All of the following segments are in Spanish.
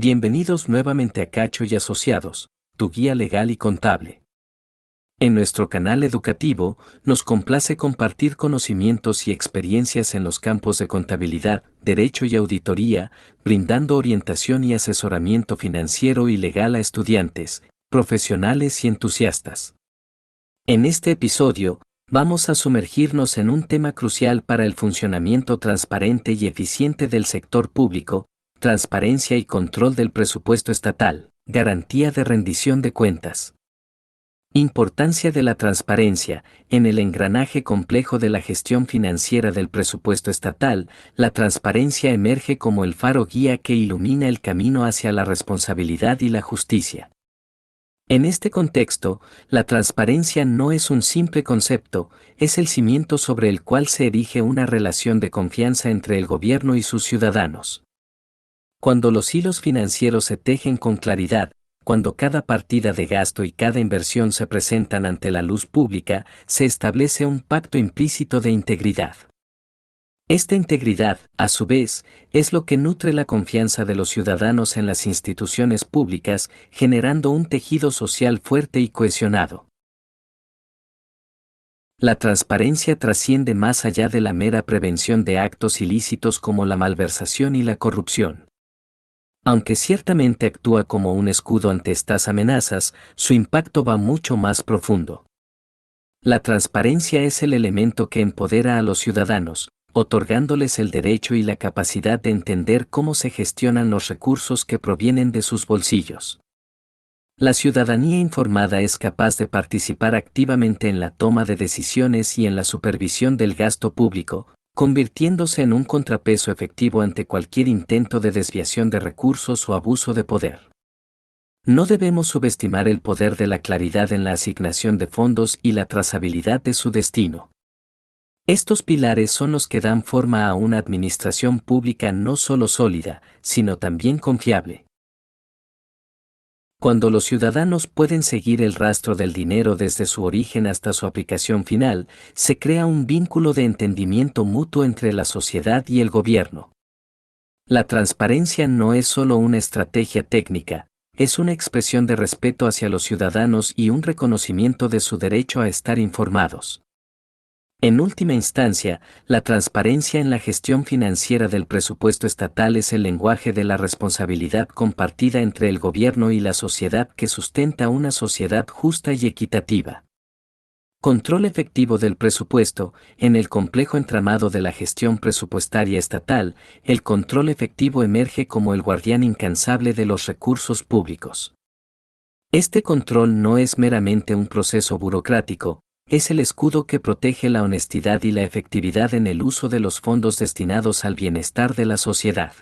Bienvenidos nuevamente a Cacho y Asociados, tu guía legal y contable. En nuestro canal educativo, nos complace compartir conocimientos y experiencias en los campos de contabilidad, derecho y auditoría, brindando orientación y asesoramiento financiero y legal a estudiantes, profesionales y entusiastas. En este episodio, vamos a sumergirnos en un tema crucial para el funcionamiento transparente y eficiente del sector público: transparencia y control del presupuesto estatal, garantía de rendición de cuentas. Importancia de la transparencia. En el engranaje complejo de la gestión financiera del presupuesto estatal, la transparencia emerge como el faro guía que ilumina el camino hacia la responsabilidad y la justicia. En este contexto, la transparencia no es un simple concepto, es el cimiento sobre el cual se erige una relación de confianza entre el gobierno y sus ciudadanos. Cuando los hilos financieros se tejen con claridad, cuando cada partida de gasto y cada inversión se presentan ante la luz pública, se establece un pacto implícito de integridad. Esta integridad, a su vez, es lo que nutre la confianza de los ciudadanos en las instituciones públicas, generando un tejido social fuerte y cohesionado. La transparencia trasciende más allá de la mera prevención de actos ilícitos como la malversación y la corrupción. Aunque ciertamente actúa como un escudo ante estas amenazas, su impacto va mucho más profundo. La transparencia es el elemento que empodera a los ciudadanos, otorgándoles el derecho y la capacidad de entender cómo se gestionan los recursos que provienen de sus bolsillos. La ciudadanía informada es capaz de participar activamente en la toma de decisiones y en la supervisión del gasto público, convirtiéndose en un contrapeso efectivo ante cualquier intento de desviación de recursos o abuso de poder. No debemos subestimar el poder de la claridad en la asignación de fondos y la trazabilidad de su destino. Estos pilares son los que dan forma a una administración pública no solo sólida, sino también confiable. Cuando los ciudadanos pueden seguir el rastro del dinero desde su origen hasta su aplicación final, se crea un vínculo de entendimiento mutuo entre la sociedad y el gobierno. La transparencia no es solo una estrategia técnica, es una expresión de respeto hacia los ciudadanos y un reconocimiento de su derecho a estar informados. En última instancia, la transparencia en la gestión financiera del presupuesto estatal es el lenguaje de la responsabilidad compartida entre el gobierno y la sociedad que sustenta una sociedad justa y equitativa. Control efectivo del presupuesto. En el complejo entramado de la gestión presupuestaria estatal, el control efectivo emerge como el guardián incansable de los recursos públicos. Este control no es meramente un proceso burocrático, es el escudo que protege la honestidad y la efectividad en el uso de los fondos destinados al bienestar de la sociedad.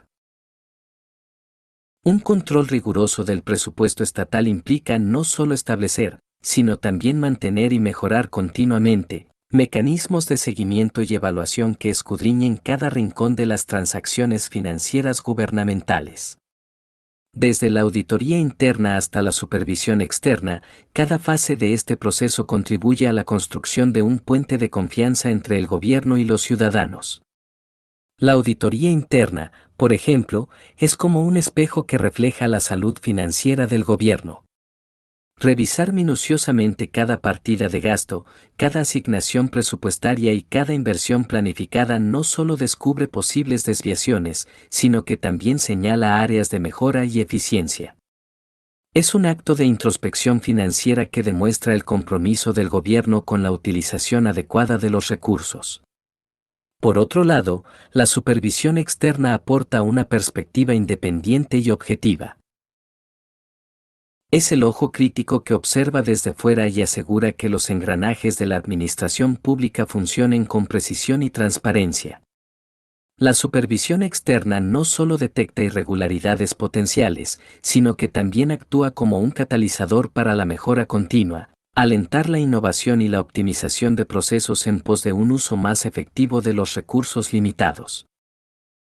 Un control riguroso del presupuesto estatal implica no solo establecer, sino también mantener y mejorar continuamente mecanismos de seguimiento y evaluación que escudriñen cada rincón de las transacciones financieras gubernamentales. Desde la auditoría interna hasta la supervisión externa, cada fase de este proceso contribuye a la construcción de un puente de confianza entre el gobierno y los ciudadanos. La auditoría interna, por ejemplo, es como un espejo que refleja la salud financiera del gobierno. Revisar minuciosamente cada partida de gasto, cada asignación presupuestaria y cada inversión planificada no solo descubre posibles desviaciones, sino que también señala áreas de mejora y eficiencia. Es un acto de introspección financiera que demuestra el compromiso del gobierno con la utilización adecuada de los recursos. Por otro lado, la supervisión externa aporta una perspectiva independiente y objetiva. Es el ojo crítico que observa desde fuera y asegura que los engranajes de la administración pública funcionen con precisión y transparencia. La supervisión externa no solo detecta irregularidades potenciales, sino que también actúa como un catalizador para la mejora continua, alentar la innovación y la optimización de procesos en pos de un uso más efectivo de los recursos limitados.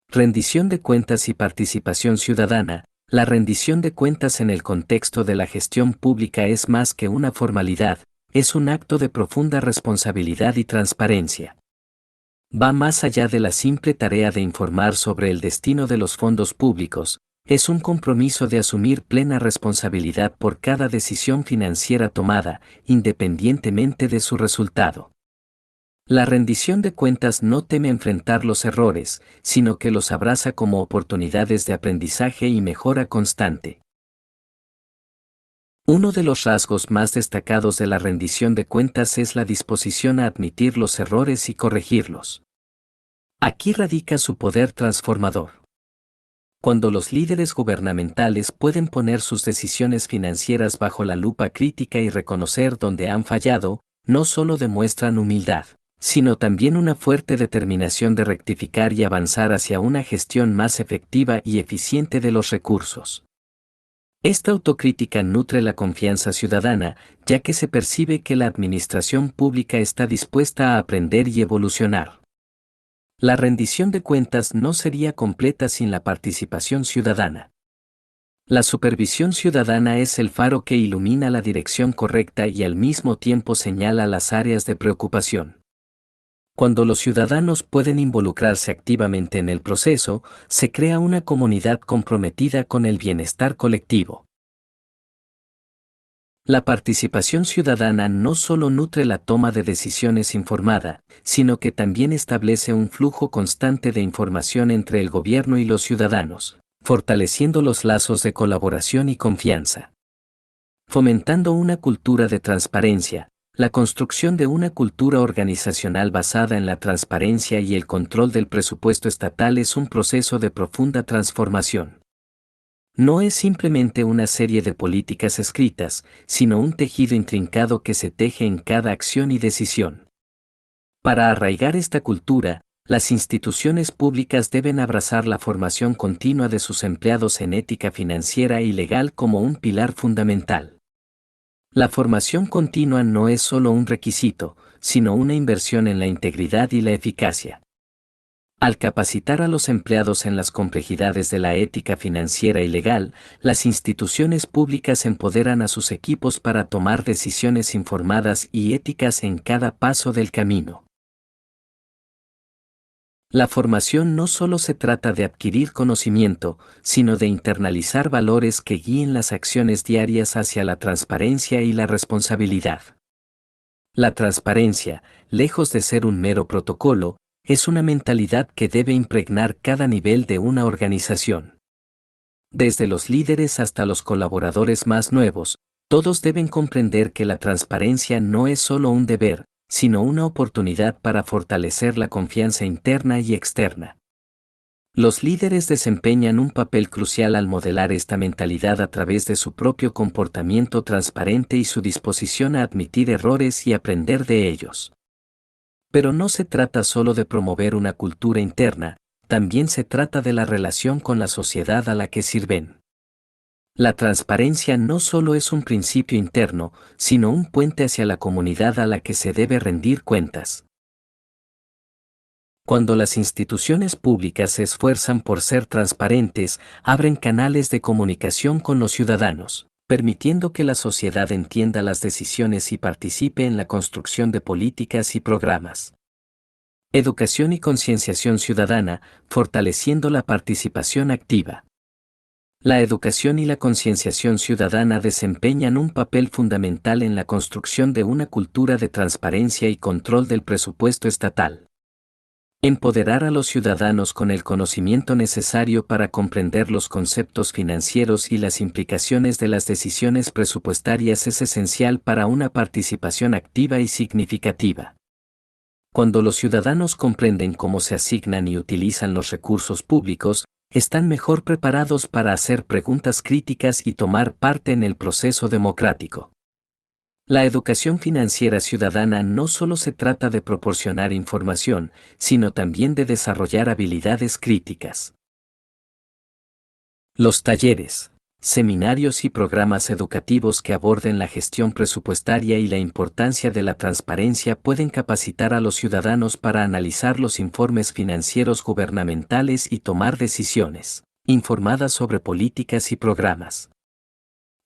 Rendición de cuentas y participación ciudadana. La rendición de cuentas en el contexto de la gestión pública es más que una formalidad, es un acto de profunda responsabilidad y transparencia. Va más allá de la simple tarea de informar sobre el destino de los fondos públicos, Es un compromiso de asumir plena responsabilidad por cada decisión financiera tomada, independientemente de su resultado. La rendición de cuentas no teme enfrentar los errores, sino que los abraza como oportunidades de aprendizaje y mejora constante. Uno de los rasgos más destacados de la rendición de cuentas es la disposición a admitir los errores y corregirlos. Aquí radica su poder transformador. Cuando los líderes gubernamentales pueden poner sus decisiones financieras bajo la lupa crítica y reconocer dónde han fallado, no solo demuestran humildad, sino también una fuerte determinación de rectificar y avanzar hacia una gestión más efectiva y eficiente de los recursos. Esta autocrítica nutre la confianza ciudadana, ya que se percibe que la administración pública está dispuesta a aprender y evolucionar. La rendición de cuentas no sería completa sin la participación ciudadana. La supervisión ciudadana es el faro que ilumina la dirección correcta y al mismo tiempo señala las áreas de preocupación. Cuando los ciudadanos pueden involucrarse activamente en el proceso, se crea una comunidad comprometida con el bienestar colectivo. La participación ciudadana no solo nutre la toma de decisiones informada, sino que también establece un flujo constante de información entre el gobierno y los ciudadanos, fortaleciendo los lazos de colaboración y confianza. Fomentando una cultura de transparencia. La construcción de una cultura organizacional basada en la transparencia y el control del presupuesto estatal es un proceso de profunda transformación. No es simplemente una serie de políticas escritas, sino un tejido intrincado que se teje en cada acción y decisión. Para arraigar esta cultura, las instituciones públicas deben abrazar la formación continua de sus empleados en ética financiera y legal como un pilar fundamental. La formación continua no es solo un requisito, sino una inversión en la integridad y la eficacia. Al capacitar a los empleados en las complejidades de la ética financiera y legal, las instituciones públicas empoderan a sus equipos para tomar decisiones informadas y éticas en cada paso del camino. La formación no solo se trata de adquirir conocimiento, sino de internalizar valores que guíen las acciones diarias hacia la transparencia y la responsabilidad. La transparencia, lejos de ser un mero protocolo, es una mentalidad que debe impregnar cada nivel de una organización. Desde los líderes hasta los colaboradores más nuevos, todos deben comprender que la transparencia no es solo un deber, sino una oportunidad para fortalecer la confianza interna y externa. Los líderes desempeñan un papel crucial al modelar esta mentalidad a través de su propio comportamiento transparente y su disposición a admitir errores y aprender de ellos. Pero no se trata solo de promover una cultura interna, también se trata de la relación con la sociedad a la que sirven. La transparencia no solo es un principio interno, sino un puente hacia la comunidad a la que se debe rendir cuentas. Cuando las instituciones públicas se esfuerzan por ser transparentes, abren canales de comunicación con los ciudadanos, permitiendo que la sociedad entienda las decisiones y participe en la construcción de políticas y programas. Educación y concienciación ciudadana, fortaleciendo la participación activa. La educación y la concienciación ciudadana desempeñan un papel fundamental en la construcción de una cultura de transparencia y control del presupuesto estatal. Empoderar a los ciudadanos con el conocimiento necesario para comprender los conceptos financieros y las implicaciones de las decisiones presupuestarias es esencial para una participación activa y significativa. Cuando los ciudadanos comprenden cómo se asignan y utilizan los recursos públicos, están mejor preparados para hacer preguntas críticas y tomar parte en el proceso democrático. La educación financiera ciudadana no solo se trata de proporcionar información, sino también de desarrollar habilidades críticas. Los talleres, seminarios y programas educativos que aborden la gestión presupuestaria y la importancia de la transparencia pueden capacitar a los ciudadanos para analizar los informes financieros gubernamentales y tomar decisiones informadas sobre políticas y programas.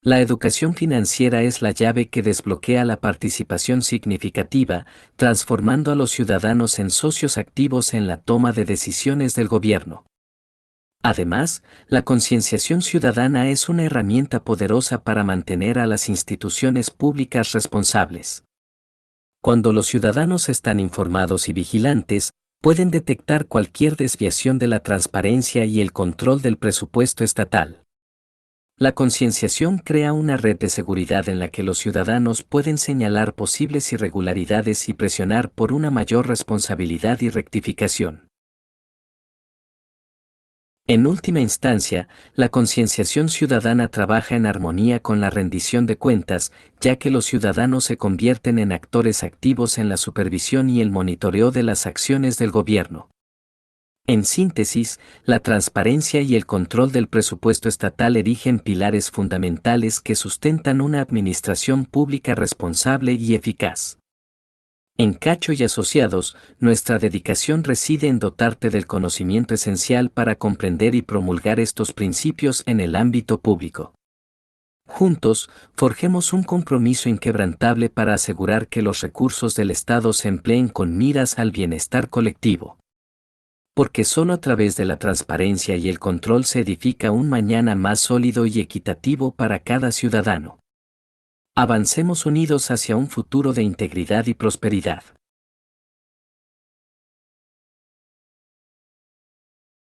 La educación financiera es la llave que desbloquea la participación significativa, transformando a los ciudadanos en socios activos en la toma de decisiones del gobierno. Además, la concienciación ciudadana es una herramienta poderosa para mantener a las instituciones públicas responsables. Cuando los ciudadanos están informados y vigilantes, pueden detectar cualquier desviación de la transparencia y el control del presupuesto estatal. La concienciación crea una red de seguridad en la que los ciudadanos pueden señalar posibles irregularidades y presionar por una mayor responsabilidad y rectificación. En última instancia, la concienciación ciudadana trabaja en armonía con la rendición de cuentas, ya que los ciudadanos se convierten en actores activos en la supervisión y el monitoreo de las acciones del gobierno. En síntesis, la transparencia y el control del presupuesto estatal erigen pilares fundamentales que sustentan una administración pública responsable y eficaz. En Cacho y Asociados, nuestra dedicación reside en dotarte del conocimiento esencial para comprender y promulgar estos principios en el ámbito público. Juntos, forjemos un compromiso inquebrantable para asegurar que los recursos del Estado se empleen con miras al bienestar colectivo. Porque solo a través de la transparencia y el control se edifica un mañana más sólido y equitativo para cada ciudadano. Avancemos unidos hacia un futuro de integridad y prosperidad.